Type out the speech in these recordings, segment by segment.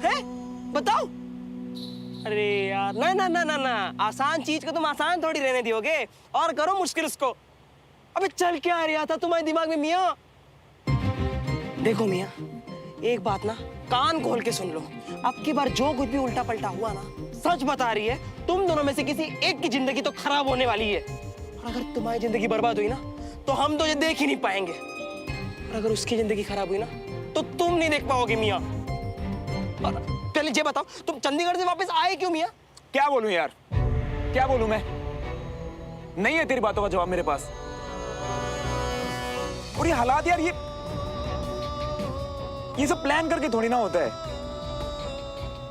है? बताओ। अरे यार ना ना ना ना ना, आसान चीज को तुम आसान थोड़ी रहने दियोगे और करो मुश्किल उसको। अबे चल क्या आ रहा था तुम्हारे दिमाग में मियाँ? देखो मियाँ, एक बात ना कान खोल के सुन लो, अब की बार जो कुछ भी उल्टा पलटा हुआ ना, सच बता रही है, तुम दोनों में से किसी एक की जिंदगी तो खराब होने वाली है। और अगर तुम्हारी जिंदगी बर्बाद हुई ना तो हम तो ये देख ही नहीं पाएंगे, और अगर उसकी जिंदगी खराब हुई ना तो तुम नहीं देख पाओगे मियाँ। और पहले ये बताओ, तुम चंडीगढ़ से वापस आए क्यों मियाँ? क्या बोलूं यार, क्या बोलूं मैं? नहीं है तेरी बातों का जवाब मेरे पास। और ये हालात यार, ये सब प्लान करके थोड़ी ना होता है।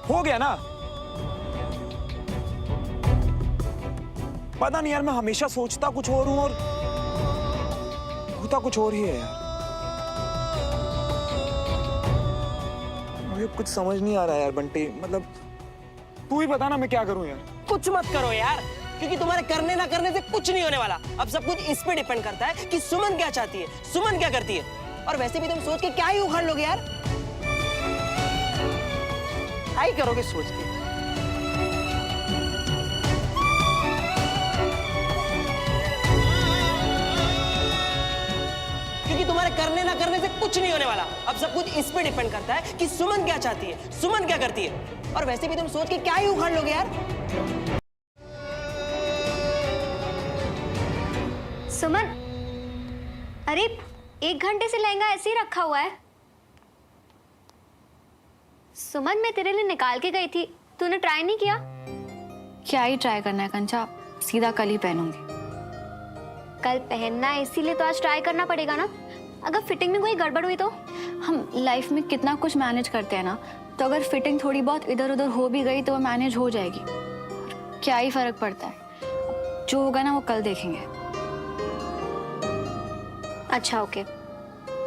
हो गया ना। पता नहीं यार, मैं हमेशा सोचता कुछ और हूं और होता कुछ और ही है यार। मुझे कुछ समझ नहीं आ रहा यार बंटी, मतलब तू ही बता ना मैं क्या करूं यार। कुछ मत करो यार, क्योंकि तुम्हारे करने ना करने से कुछ नहीं होने वाला। अब सब कुछ इस पे डिपेंड करता है कि सुमन क्या चाहती है, सुमन क्या करती है। और वैसे भी तुम सोच के क्या ही उखाड़ लोगे यार, क्या ही करोगे सोच के। क्योंकि तुम्हारे करने ना करने से कुछ नहीं होने वाला। अब सब कुछ इस पे डिपेंड करता है कि सुमन क्या चाहती है, सुमन क्या करती है। और वैसे भी तुम सोच के क्या ही उखाड़ लोगे यार। सुमन, अरे 1 घंटे से लहंगा ऐसे ही रखा हुआ है। सुमन, मैं तेरे लिए निकाल के गई थी, तूने ट्राई नहीं किया? क्या ही ट्राई करना है कंचा, सीधा कल ही पहनूंगी। कल पहनना है इसीलिए तो आज ट्राई करना पड़ेगा ना। अगर फिटिंग में कोई गड़बड़ हुई तो? हम लाइफ में कितना कुछ मैनेज करते हैं ना, तो अगर फिटिंग थोड़ी बहुत इधर उधर हो भी गई तो वो मैनेज हो जाएगी। क्या ही फर्क पड़ता है, जो होगा ना वो कल देखेंगे। अच्छा ओके,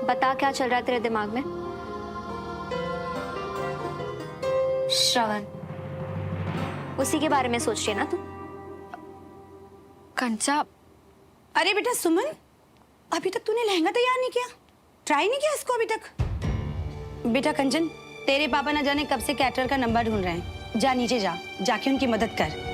बता क्या चल रहा है तेरे दिमाग में? श्रवण, उसी के बारे में सोच रही है ना तू? कंचा, अरे बेटा सुमन, अभी तक तूने लहंगा तैयार नहीं किया, ट्राई नहीं किया इसको अभी तक? बेटा कंचन, तेरे पापा ना जाने कब से कैटरर का नंबर ढूंढ रहे हैं। जा नीचे जा, जाके उनकी मदद कर।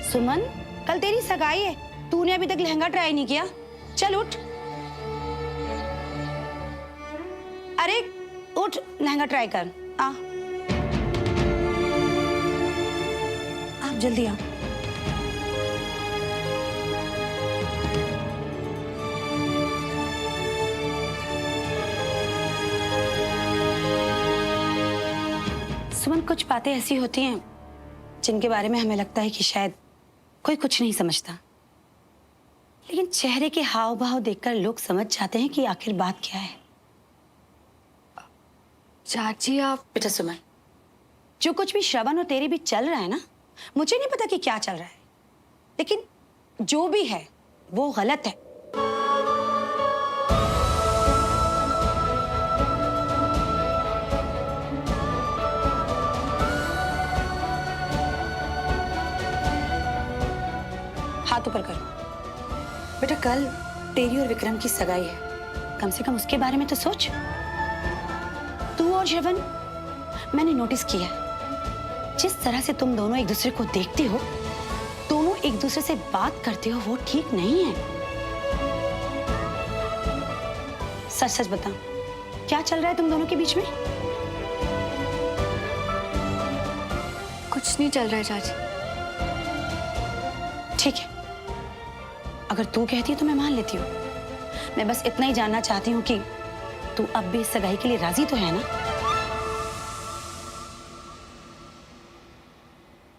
सुमन, कल तेरी सगाई है, तूने अभी तक लहंगा ट्राई नहीं किया। चल उठ, अरे उठ, लहंगा ट्राई कर। आ, आप जल्दी आओ। सुमन, कुछ बातें ऐसी होती हैं जिनके बारे में हमें लगता है कि शायद कोई कुछ नहीं समझता, लेकिन चेहरे के हाव भाव देखकर लोग समझ जाते हैं कि आखिर बात क्या है। चाची आप... बेटा सुमन, जो कुछ भी श्रवण और तेरे बीच चल रहा है ना, मुझे नहीं पता कि क्या चल रहा है, लेकिन जो भी है वो गलत है। हाथ ऊपर करो। बेटा कल तेरी और विक्रम की सगाई है, कम से कम उसके बारे में तो सोच। तू और श्रवण, मैंने नोटिस किया है, जिस तरह से तुम दोनों एक दूसरे को देखते हो, दोनों एक दूसरे से बात करते हो, वो ठीक नहीं है। सच सच बता, क्या चल रहा है तुम दोनों के बीच में? कुछ नहीं चल रहा है चाची। ठीक है, अगर तू कहती है तो मैं मान लेती हूँ। मैं बस इतना ही जानना चाहती हूँ कि तू अब भी इस सगाई के लिए राजी तो है ना?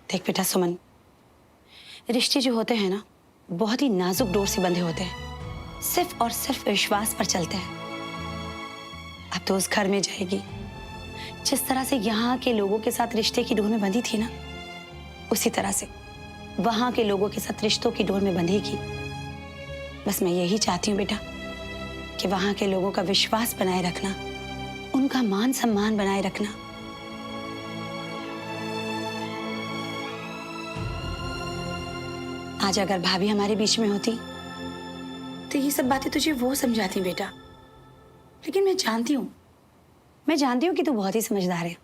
देख बेटा सुमन, रिश्ते जो होते हैं ना, बहुत ही नाजुक डोर से बंधे होते हैं, सिर्फ और सिर्फ विश्वास पर चलते हैं। अब तो उस घर में जाएगी, जिस तरह से यहाँ के लोगों के साथ रिश्ते की डोर में बंधी थी ना, उसी तरह से वहां के लोगों के साथ रिश्तों की डोर में बंधेगी। बस मैं यही चाहती हूँ बेटा कि वहां के लोगों का विश्वास बनाए रखना, उनका मान सम्मान बनाए रखना। आज अगर भाभी हमारे बीच में होती तो ये सब बातें तुझे वो समझाती बेटा। लेकिन मैं जानती हूँ कि तू बहुत ही समझदार है,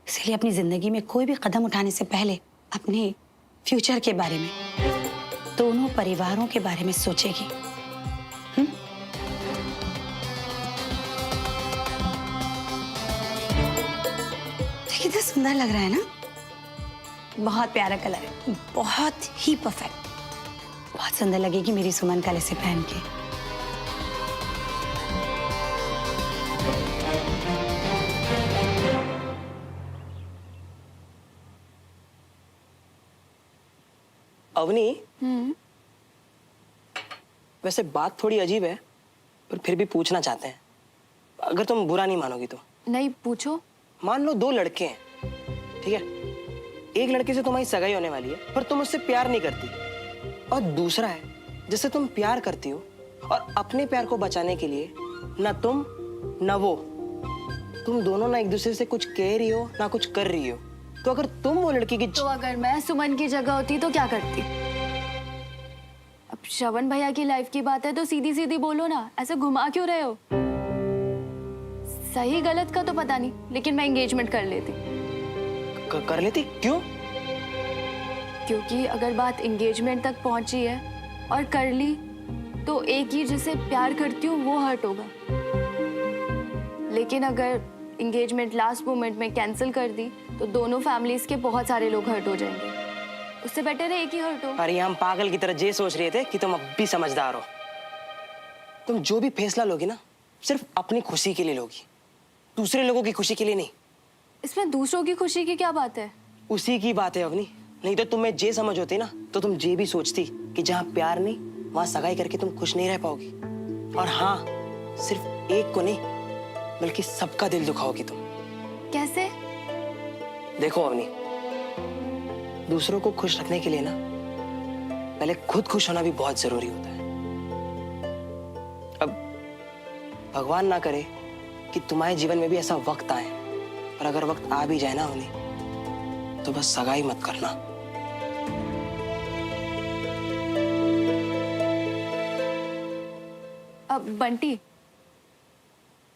इसलिए अपनी जिंदगी में कोई भी कदम उठाने से पहले अपने फ्यूचर के बारे में, दोनों परिवारों के बारे में सोचेगी। कितना सुंदर लग रहा है ना, बहुत प्यारा कलर है, बहुत ही परफेक्ट। बहुत सुंदर लगेगी मेरी सुमन कल इसे पहन के। अवनी, वैसे बात थोड़ी अजीब है, पर फिर भी पूछना चाहते हैं, अगर तुम बुरा नहीं मानोगी तो। नहीं, पूछो। मान लो 2 लड़के हैं, ठीक है? एक लड़के से तुम्हारी सगाई होने वाली है, पर तुम उससे प्यार नहीं करती, और दूसरा है जिससे तुम प्यार करती हो, और अपने प्यार को बचाने के लिए ना तुम ना वो, तुम दोनों ना एक दूसरे से कुछ कह रही हो ना कुछ कर रही हो। तो अगर तुम वो लड़की की तो अगर मैं सुमन की जगह होती तो क्या करती? अब श्रवण भैया की लाइफ की बात है तो सीधी सीधी बोलो ना, ऐसे घुमा क्यों रहे हो? सही गलत का तो पता नहीं, लेकिन मैं एंगेजमेंट कर लेती। कर लेती? क्यों? क्योंकि अगर बात एंगेजमेंट तक पहुंची है और कर ली तो एक ही जिसे प्यार करती हूँ वो हर्ट होगा, लेकिन अगर एंगेजमेंट लास्ट मोमेंट में कैंसिल कर दी तो दोनों फैमिलीज के बहुत सारे लोग हर्ट हो जाएंगे। उससे बेटर है एक ही हर्ट हो। अरे हम पागल की तरह ये सोच रहे थे कि तुम अब भी समझदार हो। तुम जो भी फैसला लोगी ना, सिर्फ अपनी खुशी के लिए लोगी, दूसरे लोगों की खुशी के लिए नहीं। इसमें दूसरों की खुशी की क्या बात है? उसी की बात है अवनी। नहीं तो तुम्हें जे समझ होती ना, तो तुम ये भी सोचती कि जहाँ प्यार नहीं वहां सगाई करके तुम खुश नहीं रह पाओगी। और हाँ, सिर्फ एक को नहीं बल्कि सबका दिल दुखाओगी तुम। कैसे? देखो अवनी, दूसरों को खुश रखने के लिए ना पहले खुद खुश होना भी बहुत जरूरी होता है। अब भगवान ना करे कि तुम्हारे जीवन में भी ऐसा वक्त आए, और अगर वक्त आ भी जाए ना अवनी, तो बस सगाई मत करना। अब बंटी,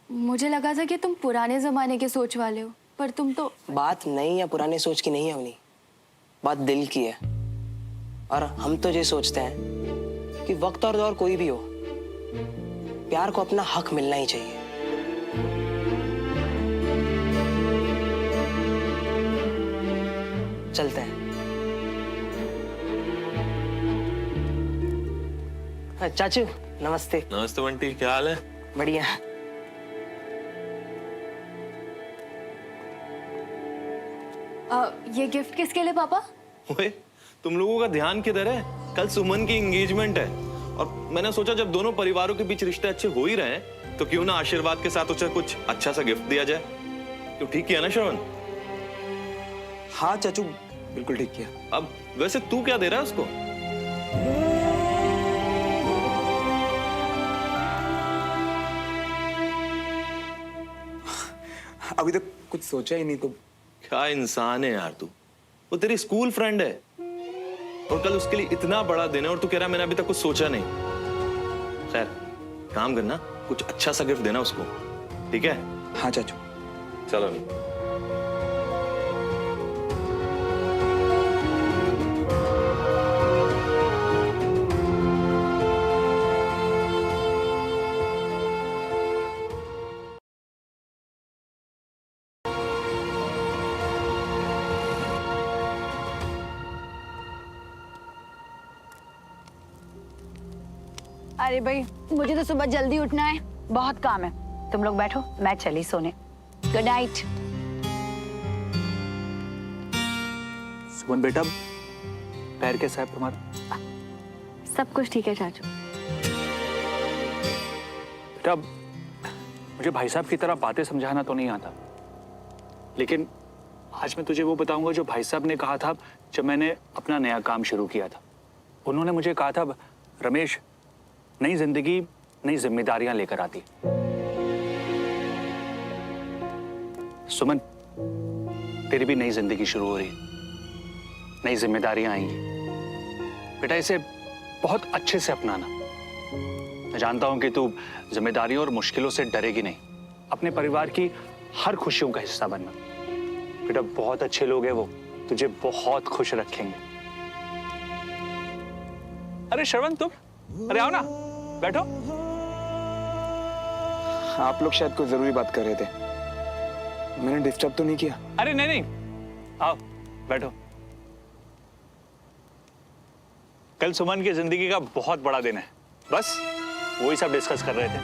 मुझे लगा था कि तुम पुराने जमाने के सोच वाले हो, पर तुम तो। बात नई या पुराने सोच की नहीं है अवनी, बात दिल की है। और हम तो ये सोचते हैं कि वक्त और दौर कोई भी हो, प्यार को अपना हक मिलना ही चाहिए। चलते हैं। चाचू नमस्ते। नमस्ते बंटी, क्या हाल है? बढ़िया। ये गिफ्ट किसके लिए पापा? ओए, तुम लोगों का ध्यान किधर है? कल सुमन की एंगेजमेंट है, और मैंने सोचा जब दोनों परिवारों के बीच रिश्ते अच्छे हो ही रहे हैं, तो क्यों ना आशीर्वाद के साथ उसे कुछ अच्छा सा गिफ्ट दिया जाए। तो ठीक किया ना श्रवण? हाँ चाचू, बिल्कुल ठीक किया। अब वैसे तू क्या दे रहा है उसको? अभी तक कुछ सोचा ही नहीं। तो क्या इंसान है यार तू। वो तेरी स्कूल फ्रेंड है, और कल उसके लिए इतना बड़ा दिन है और तू कह रहा मैंने अभी तक कुछ सोचा नहीं। खैर, काम करना, कुछ अच्छा सा गिफ्ट देना उसको, ठीक है? हाँ चाचू। चलो। अरे भाई, मुझे तो सुबह जल्दी उठना है, बहुत काम है। तुम लोग बैठो, मैं चली सोने। Good night. सुमन बेटा, पैर कैसा है तुम्हारा? सब कुछ ठीक है चाचू। बेटा, मुझे भाई साहब की तरह बातें समझाना तो नहीं आता, लेकिन आज मैं तुझे वो बताऊंगा जो भाई साहब ने कहा था जब मैंने अपना नया काम शुरू किया था। उन्होंने मुझे कहा था, रमेश, नई जिंदगी नई जिम्मेदारियां लेकर आती। सुमन, तेरी भी नई जिंदगी शुरू हो रही है, नई जिम्मेदारियां आएंगी। बेटा इसे बहुत अच्छे से अपनाना। मैं जानता हूं कि तू जिम्मेदारियों और मुश्किलों से डरेगी नहीं। अपने परिवार की हर खुशियों का हिस्सा बनना। बेटा बहुत अच्छे लोग हैं वो, तुझे बहुत खुश रखेंगे। अरे श्रवण तुम, अरे आओ ना, बैठो। आप लोग शायद कोई जरूरी बात कर रहे थे, मैंने डिस्टर्ब तो नहीं किया? अरे नहीं नहीं, आओ बैठो। कल सुमन की जिंदगी का बहुत बड़ा दिन है, बस वही सब डिस्कस कर रहे थे।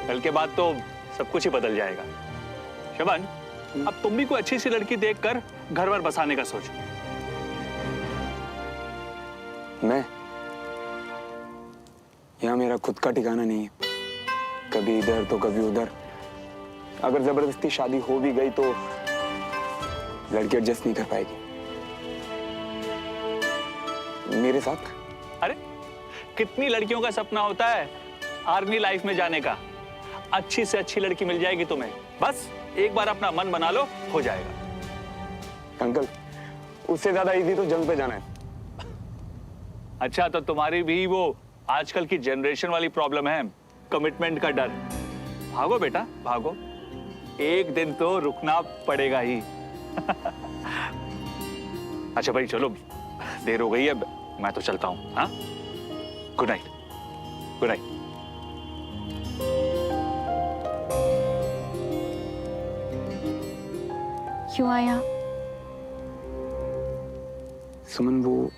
कल के बाद तो सब कुछ ही बदल जाएगा। शबन, अब तुम भी कोई अच्छी सी लड़की देखकर घर वर बसाने का सोचो। मैं? यहाँ मेरा खुद का ठिकाना नहीं है, कभी इधर तो कभी उधर। अगर जबरदस्ती शादी हो भी गई तो लड़की एडजस्ट नहीं कर पाएगी मेरे साथ। अरे कितनी लड़कियों का सपना होता है आर्मी लाइफ में जाने का। अच्छी से अच्छी लड़की मिल जाएगी तुम्हें, बस एक बार अपना मन बना लो, हो जाएगा। अंकल, उससे ज्यादा इजी तो जंग पे जाना है। अच्छा, तो तुम्हारी भी वो आजकल की जनरेशन वाली प्रॉब्लम है, कमिटमेंट का डर। भागो बेटा भागो, एक दिन तो रुकना पड़ेगा ही। अच्छा भाई चलो, देर हो गई है, मैं तो चलता हूँ। हाँ, गुड नाइट। Good night. क्यों आया? सुमन, वो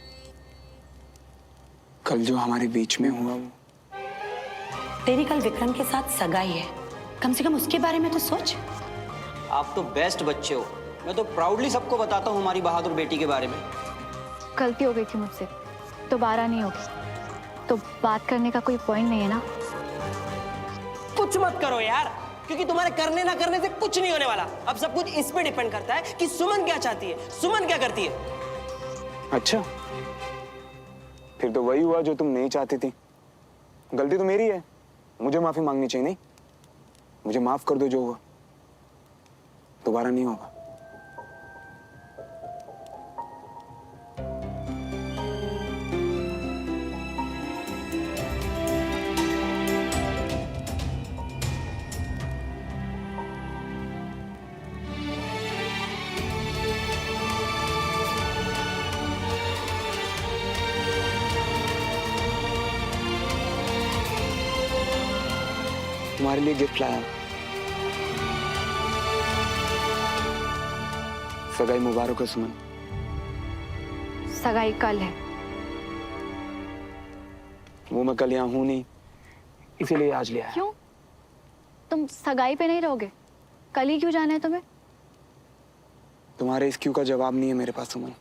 कल जो हमारे बीच में हुआ, वो तेरी कल विक्रम के साथ सगाई है, कम से कम उसके बारे में तो सोच। आप तो बेस्ट बच्चे हो। मैं तो प्राउडली सबको बताता हूँ हमारी बहादुर बेटी के बारे में। गलती हो गई थी मुझसे, दोबारा नहीं होगी। तो बात करने का कोई पॉइंट नहीं है ना? कुछ मत करो यार, क्योंकि तुम्हारे करने ना करने से कुछ नहीं होने वाला। अब सब कुछ इस पे डिपेंड करता है कि सुमन क्या चाहती है, सुमन क्या करती है। अच्छा, फिर तो वही हुआ जो तुम नहीं चाहती थी। गलती तो मेरी है, मुझे माफी मांगनी चाहिए। नहीं, मुझे माफ कर दो, जो हुआ दोबारा नहीं होगा। तुम्हारे लिए गिफ्ट लाया। सगाई मुबारक हो सुमन। सगाई कल है। वो मैं कल यहाँ हूं नहीं, इसीलिए आज ले आया। क्यों? तुम सगाई पे नहीं रहोगे? कल ही क्यों जाना है तुम्हें? तुम्हारे इस क्यों का जवाब नहीं है मेरे पास सुमन।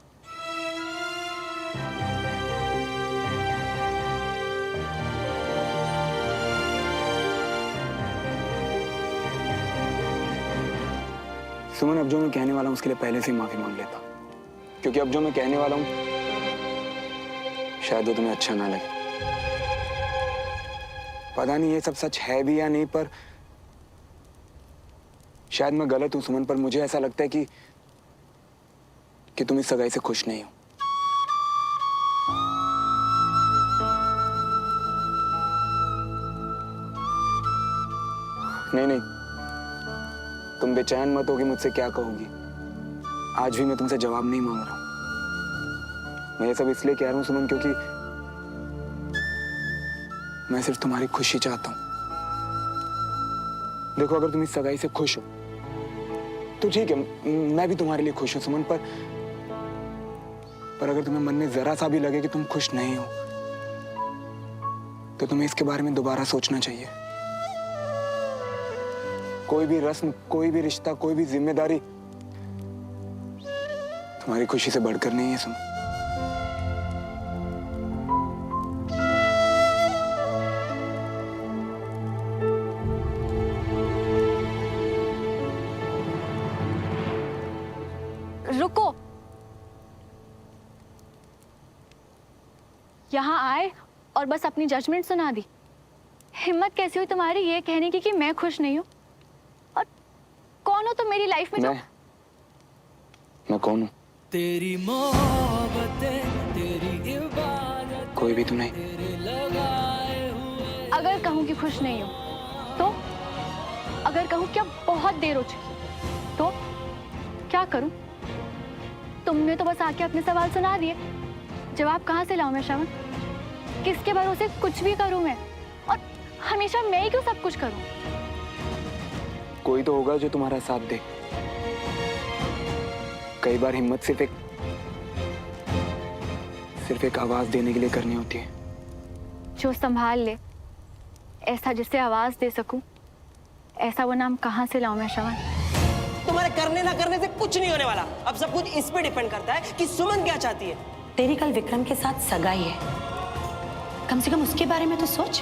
सुमन, अब जो मैं कहने वाला हूं उसके लिए पहले से ही माफी मांग लेता, क्योंकि अब जो मैं कहने वाला हूं शायद वो तुम्हें अच्छा ना लगे। पता नहीं ये सब सच है भी या नहीं, पर शायद मैं गलत हूं सुमन, पर मुझे ऐसा लगता है कि तुम इस सगाई से खुश नहीं हो। नहीं नहीं, तुम बेचैन मत हो कि मुझसे क्या कहोगी। आज भी मैं तुमसे जवाब नहीं मांग रहा हूं। मैं ये सब इसलिए कह रहा हूं सुमन, क्योंकि मैं सिर्फ तुम्हारी खुशी चाहता हूं। देखो, अगर तुम इस सगाई से खुश हो तो ठीक है, मैं भी तुम्हारे लिए खुश हूं सुमन, पर अगर तुम्हें मन में जरा सा भी लगे कि तुम खुश नहीं हो तो तुम्हें इसके बारे में दोबारा सोचना चाहिए। कोई भी रस्म, कोई भी रिश्ता, कोई भी जिम्मेदारी तुम्हारी खुशी से बढ़कर नहीं है सुमन। रुको, यहाँ आए और बस अपनी जजमेंट सुना दी। हिम्मत कैसी हुई तुम्हारी ये कहने की कि मैं खुश नहीं हूँ? और कौन हो तुम मेरी लाइफ में? मैं कौन हूँ? तेरी मोहब्बतें, तेरी इबादत, कोई भी तो नहीं। अगर कहूँ कि खुश नहीं हूँ तो? अगर कहूँ कि अब बहुत देर हो चुकी तो क्या करूँ? तुमने तो बस आके अपने सवाल सुना दिए, जवाब कहाँ से लाऊं मैं श्रवण? किसके भरोसे कुछ भी करूं मैं? और हमेशा मैं ही क्यों सब कुछ करूं? कोई तो होगा जो तुम्हारा साथ दे। कई बार हिम्मत सिर्फ एक आवाज देने के लिए करनी होती है। जो संभाल ले, ऐसा जिसे आवाज दे सकूं, ऐसा वो नाम कहाँ से लाऊं मैं श्रवण? तुम्हारे करने ना करने से कुछ नहीं होने वाला। अब सब कुछ इस पे डिपेंड करता है कि सुमन क्या चाहती है। तेरी कल विक्रम के साथ सगाई है, कम से कम उसके बारे में तो सोच।